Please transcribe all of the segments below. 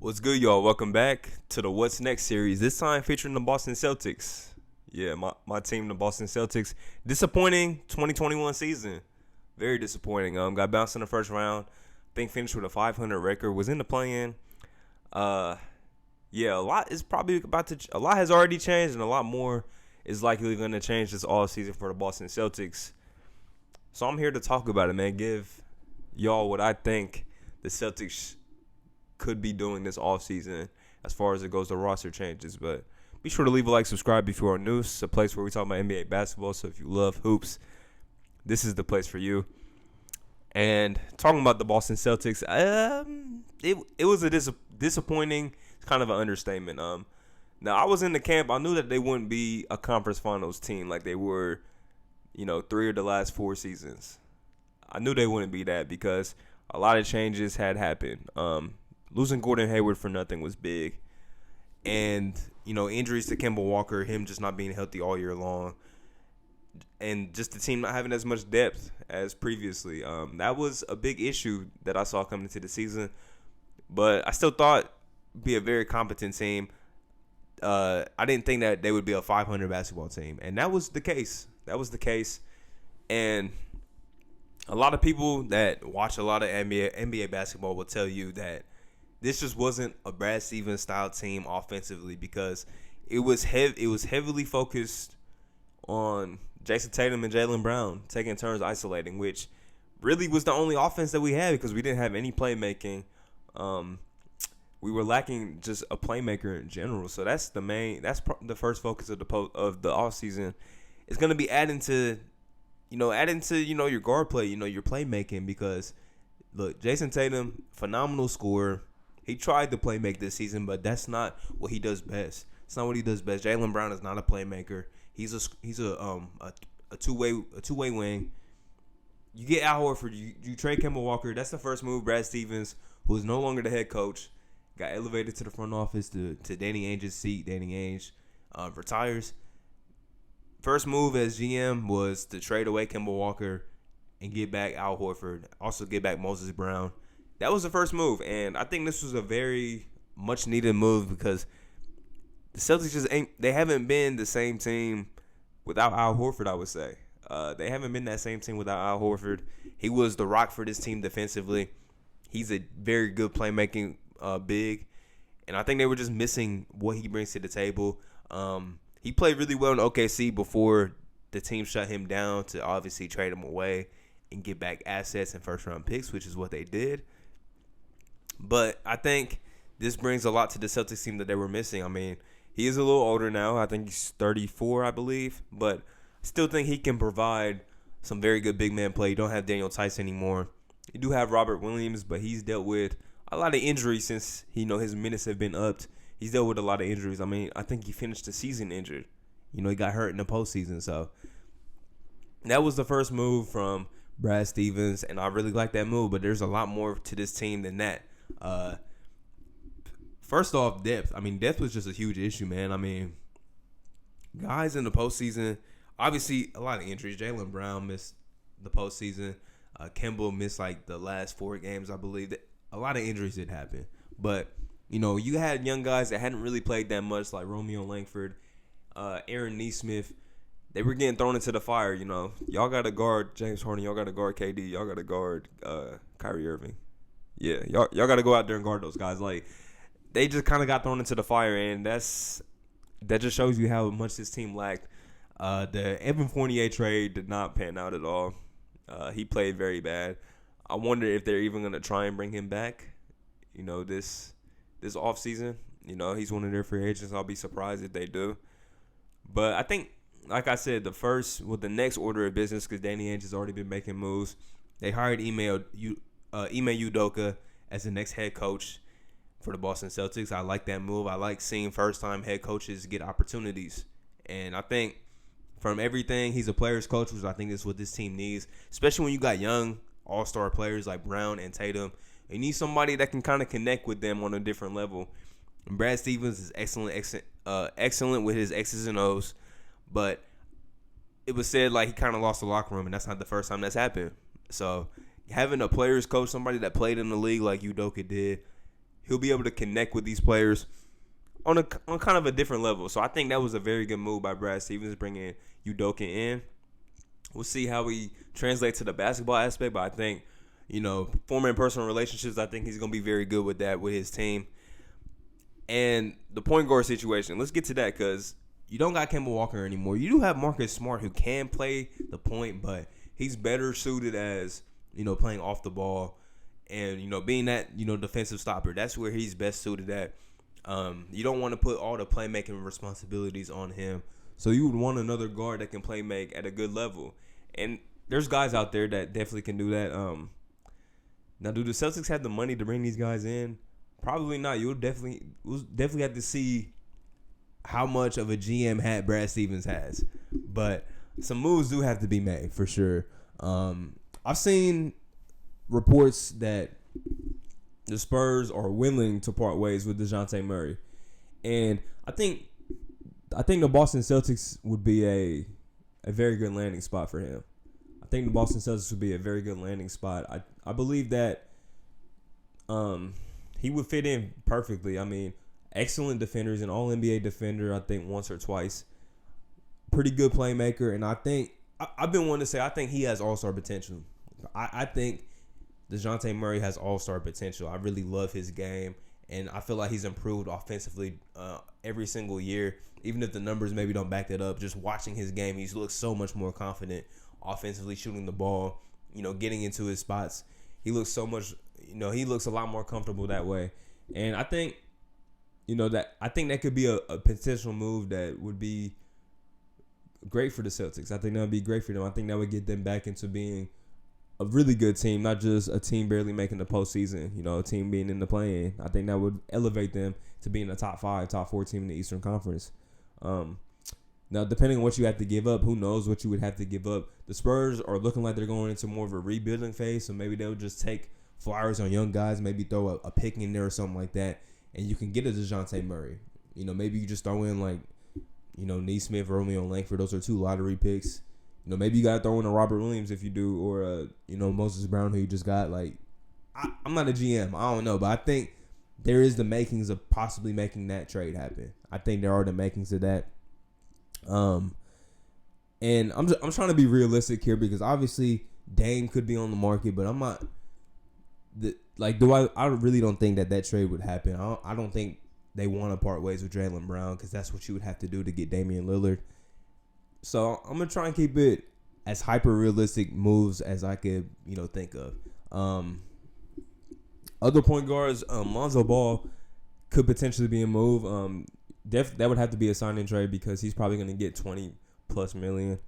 What's good, y'all? Welcome back to the What's Next series. This time featuring the Boston Celtics. Yeah, my team, the Boston Celtics. Disappointing 2021 season. Very disappointing. Got bounced in the first round. I think finished with a 500 record. Was in the play-in. Yeah, a lot is probably a lot has already changed, and a lot more is likely going to change this all season for the Boston Celtics. So I'm here to talk about it, man. Give y'all what I think the Celtics could be doing this offseason as far as it goes to roster changes. But be sure to leave a like, subscribe if you are new. It's a place where we talk about NBA basketball. So if you love hoops, this is the place for you. And talking about the Boston Celtics, it was a disappointing. It's kind of an understatement. Now I was in the camp. I knew that they wouldn't be a conference finals team like they were, 3 of the last 4 seasons. I knew they wouldn't be that because a lot of changes had happened. Losing Gordon Hayward for nothing was big. And, injuries to Kemba Walker, him just not being healthy all year long, and just the team not having as much depth as previously. That was a big issue that I saw coming into the season. But I still thought be a very competent team. I didn't think that they would be a 500 basketball team. And that was the case. And a lot of people that watch a lot of NBA basketball will tell you that this just wasn't a Brad Stevens style team offensively because it was heavily focused on Jayson Tatum and Jaylen Brown taking turns isolating, which really was the only offense that we had because we didn't have any playmaking. We were lacking just a playmaker in general. So that's the first focus of the offseason. It's going to be adding to your guard play, your playmaking, because look, Jayson Tatum, phenomenal scorer. He tried to play make this season, but that's not what he does best. It's not what he does best. Jaylen Brown is not a playmaker. He's a two-way wing. You get Al Horford, you trade Kemba Walker. That's the first move. Brad Stevens, who is no longer the head coach, got elevated to the front office to Danny Ainge's seat. Danny Ainge retires. First move as GM was to trade away Kemba Walker and get back Al Horford. Also get back Moses Brown. That was the first move, and I think this was a very much needed move because the Celtics they haven't been the same team without Al Horford, I would say. They haven't been that same team without Al Horford. He was the rock for this team defensively. He's a very good playmaking big, and I think they were just missing what he brings to the table. He played really well in OKC before the team shut him down to obviously trade him away and get back assets and first-round picks, which is what they did. But I think this brings a lot to the Celtics team that they were missing. I mean, he is a little older now. I think he's 34, I believe. But I still think he can provide some very good big man play. You don't have Daniel Tice anymore. You do have Robert Williams, but he's dealt with a lot of injuries since his minutes have been upped. He's dealt with a lot of injuries. I mean, I think he finished the season injured. He got hurt in the postseason. So that was the first move from Brad Stevens, and I really like that move. But there's a lot more to this team than that. First off, depth. I mean, depth was just a huge issue, man. I mean, guys in the postseason, obviously a lot of injuries. Jaylen Brown missed the postseason. Kemba missed like the last 4 games, I believe. A lot of injuries did happen. But, you had young guys that hadn't really played that much, like Romeo Langford, Aaron Nesmith. They were getting thrown into the fire, Y'all got to guard James Harden. Y'all got to guard KD. Y'all got to guard Kyrie Irving. Yeah, y'all got to go out there and guard those guys. Like, they just kind of got thrown into the fire, and that just shows you how much this team lacked. The Evan Fournier trade did not pan out at all. He played very bad. I wonder if they're even going to try and bring him back, this offseason. He's one of their free agents. I'll be surprised if they do. But I think, like I said, the next order of business, because Danny Ainge has already been making moves, they hired Ime Udoka as the next head coach for the Boston Celtics. I like that move. I like seeing first-time head coaches get opportunities. And I think from everything, he's a player's coach, which I think is what this team needs, especially when you got young all-star players like Brown and Tatum. You need somebody that can kind of connect with them on a different level. And Brad Stevens is excellent with his X's and O's, but it was said like he kind of lost the locker room, and that's not the first time that's happened. So having a player's coach, somebody that played in the league like Udoka did, he'll be able to connect with these players on kind of a different level. So I think that was a very good move by Brad Stevens bringing Udoka in. We'll see how he translates to the basketball aspect, but I think, forming personal relationships, I think he's going to be very good with that with his team. And the point guard situation, let's get to that because you don't got Kemba Walker anymore. You do have Marcus Smart who can play the point, but he's better suited as, playing off the ball and, being that, defensive stopper. That's where he's best suited at. You don't want to put all the playmaking responsibilities on him. So you would want another guard that can play make at a good level. And there's guys out there that definitely can do that. Now, do the Celtics have the money to bring these guys in? Probably not. We'll definitely have to see how much of a GM hat Brad Stevens has. But some moves do have to be made for sure. I've seen reports that the Spurs are willing to part ways with Dejounte Murray. And I think the Boston Celtics would be a very good landing spot for him. I think the Boston Celtics would be a very good landing spot. I believe that he would fit in perfectly. I mean, excellent defender. He's an all-NBA defender, I think, once or twice. Pretty good playmaker. And I think I've been wanting to say I think he has all-star potential. I think Dejounte Murray has all-star potential. I really love his game. And I feel like he's improved offensively every single year. Even if the numbers maybe don't back that up, just watching his game, he looks so much more confident offensively, shooting the ball, getting into his spots. He looks so much, he looks a lot more comfortable that way. And I think, that could be a potential move that would be great for the Celtics. I think that would be great for them. I think that would get them back into being a really good team, not just a team barely making the postseason, a team being in the play-in. I think that would elevate them to being a top 5, top 4 team in the Eastern Conference. Now, depending on what you have to give up, who knows what you would have to give up. The Spurs are looking like they're going into more of a rebuilding phase, so maybe they'll just take flyers on young guys, maybe throw a pick in there or something like that, and you can get a Dejounte Murray. Maybe you just throw in, Neesmith, Romeo Langford. Those are 2 lottery picks. Maybe you got to throw in a Robert Williams if you do, or, Moses Brown who you just got. I'm not a GM. I don't know, but I think there is the makings of possibly making that trade happen. I think there are the makings of that. And I'm trying to be realistic here because obviously Dame could be on the market, but I'm not. I really don't think that trade would happen. I don't think they want to part ways with Jaylen Brown because that's what you would have to do to get Damian Lillard. So I'm gonna try and keep it as hyper realistic moves as I could, think of. Other point guards, Lonzo Ball could potentially be a move. That would have to be a sign and trade because he's probably gonna get $20+ million.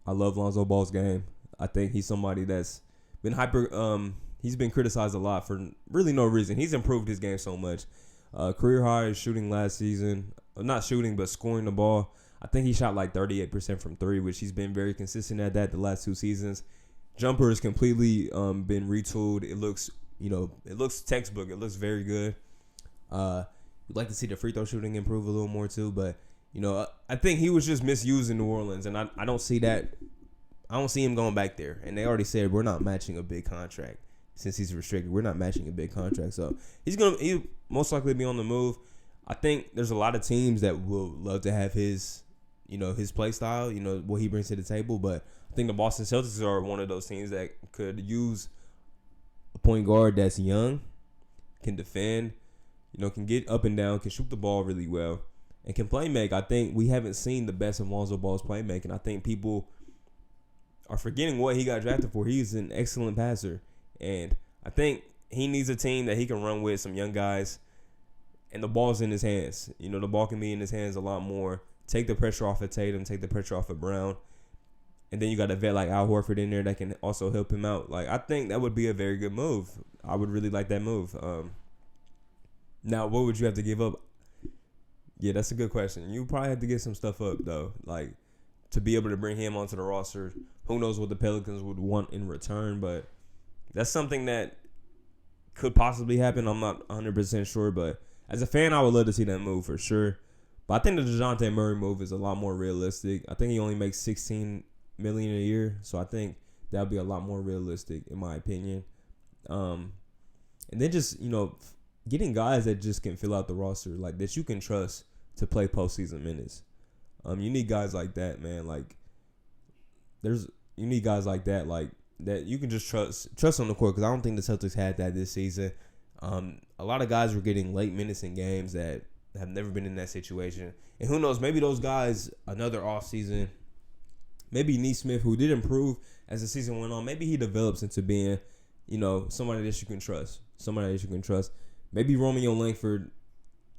I love Lonzo Ball's game. I think he's somebody that's been he's been criticized a lot for really no reason. He's improved his game so much. Career high shooting last season. Not shooting, but scoring the ball. I think he shot 38% from 3, which he's been very consistent at that the last 2 seasons. Jumper has completely been retooled. It looks textbook. It looks very good. We'd like to see the free throw shooting improve a little more too, but I think he was just misused in New Orleans, and I don't see that. I don't see him going back there. And they already said we're not matching a big contract since he's restricted. We're not matching a big contract, so he'll most likely be on the move. I think there's a lot of teams that will love to have his play style, what he brings to the table. But I think the Boston Celtics are one of those teams that could use a point guard that's young, can defend, can get up and down, can shoot the ball really well, and can play make. I think we haven't seen the best of Lonzo Ball's playmaking. I think people are forgetting what he got drafted for. He's an excellent passer, and I think he needs a team that he can run with, some young guys, and the ball's in his hands. The ball can be in his hands a lot more. Take the pressure off of Tatum, take the pressure off of Brown. And then you got a vet like Al Horford in there that can also help him out. I think that would be a very good move. I would really like that move. Now, what would you have to give up? Yeah, that's a good question. You probably have to get some stuff up, though. To be able to bring him onto the roster. Who knows what the Pelicans would want in return, but that's something that could possibly happen. I'm not 100% sure, but as a fan, I would love to see that move for sure. But I think the Dejounte Murray move is a lot more realistic. I think he only makes $16 million a year, so I think that would be a lot more realistic in my opinion. And then just getting guys that just can fill out the roster, like that you can trust to play postseason minutes. You need guys like that, man. Like you need guys like that you can just trust on the court, because I don't think the Celtics had that this season. A lot of guys were getting late minutes in games that have never been in that situation. And who knows, maybe those guys, another offseason, maybe Nesmith, who did improve as the season went on, maybe he develops into being, somebody that you can trust. Maybe Romeo Langford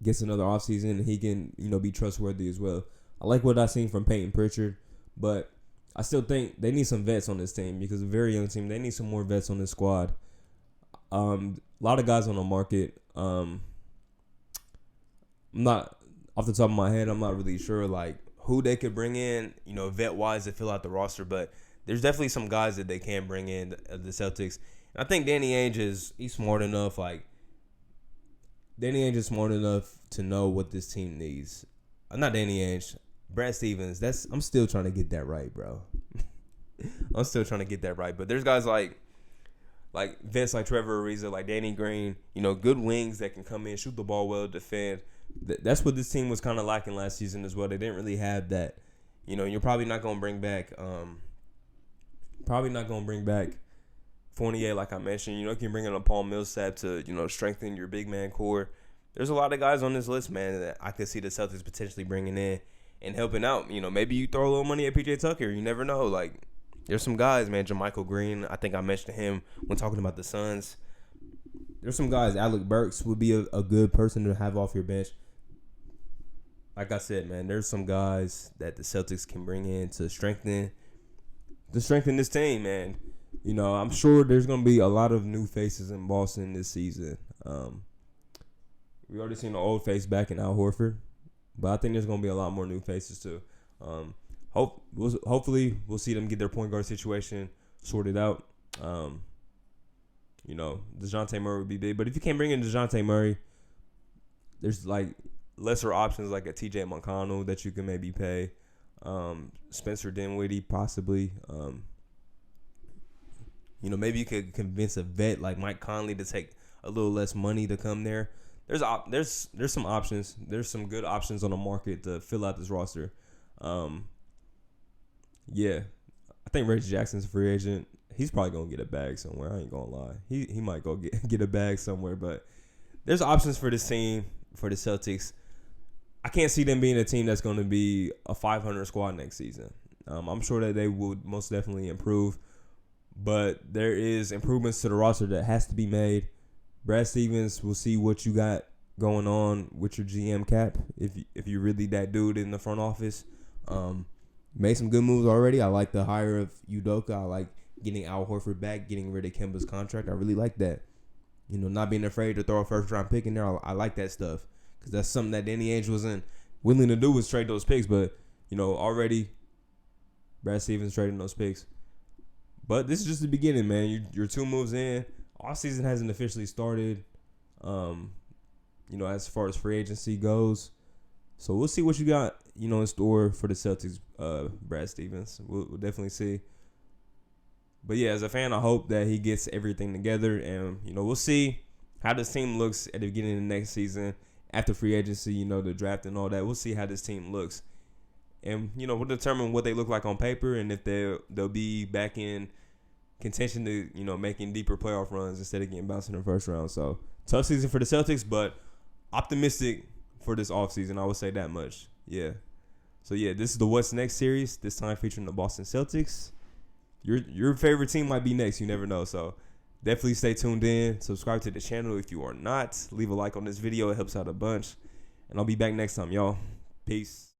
gets another offseason and he can, be trustworthy as well. I like what I've seen from Peyton Pritchard, but I still think they need some vets on this team, because a very young team. They need some more vets on this squad. A lot of guys on the market. I'm not, off the top of my head, I'm not really sure like who they could bring in, vet wise, to fill out the roster. But there's definitely some guys that they can bring in, the Celtics. And I think Danny Ainge he's smart enough. Like, Danny Ainge is smart enough to know what this team needs. Not Danny Ainge, Brad Stevens. I'm still trying to get that right, bro. I'm still trying to get that right. But there's guys like vets like Trevor Ariza, like Danny Green, good wings that can come in, shoot the ball well, defend. That's what this team was kind of lacking last season as well. They didn't really have that. You're probably not going to bring back Fournier, like I mentioned. You can bring in a Paul Millsap to, strengthen your big man core. There's a lot of guys on this list, man, that I could see the Celtics potentially bringing in and helping out. Maybe you throw a little money at PJ Tucker. You never know. Like, there's some guys, man. JaMychal Green, I think I mentioned him when talking about the Suns. There's some guys. Alec Burks would be a good person to have off your bench. Like I said, man, there's some guys that the Celtics can bring in to strengthen this team, man. I'm sure there's going to be a lot of new faces in Boston this season. We already seen the old face back in Al Horford, but I think there's going to be a lot more new faces too. Hopefully we'll see them get their point guard situation sorted out. Dejounte Murray would be big, but if you can't bring in Dejounte Murray, there's like lesser options like a TJ McConnell that you can maybe pay. Spencer Dinwiddie possibly. Maybe you could convince a vet like Mike Conley to take a little less money to come there. There's some options. There's some good options on the market to fill out this roster. Yeah, I think Reggie Jackson's a free agent. He's probably gonna get a bag somewhere. I ain't gonna lie. He might go get a bag somewhere. But there's options for this team, for the Celtics. I can't see them being a team that's going to be a 500 squad next season. I'm sure that they would most definitely improve, but there is improvements to the roster that has to be made. Brad Stevens will see what you got going on with your GM cap, if you're really that dude in the front office. Made some good moves already. I like the hire of Udoka. I like getting Al Horford back, getting rid of Kemba's contract. I really like that. Not being afraid to throw a first-round pick in there. I like that stuff, because that's something that Danny Ainge wasn't willing to do, was trade those picks. But, already Brad Stevens trading those picks. But this is just the beginning, man. You're 2 moves in. Offseason hasn't officially started, as far as free agency goes. So we'll see what you got, in store for the Celtics, Brad Stevens. We'll definitely see. But, yeah, as a fan, I hope that he gets everything together. And, we'll see how this team looks at the beginning of the next season. After free agency, the draft and all that. We'll see how this team looks. And, we'll determine what they look like on paper and if they'll be back in contention to, making deeper playoff runs instead of getting bounced in the first round. So, tough season for the Celtics, but optimistic for this offseason. I would say that much. Yeah. So, yeah, this is the What's Next series, this time featuring the Boston Celtics. Your favorite team might be next. You never know. So, definitely stay tuned in. Subscribe to the channel if you are not. Leave a like on this video. It helps out a bunch. And I'll be back next time, y'all. Peace.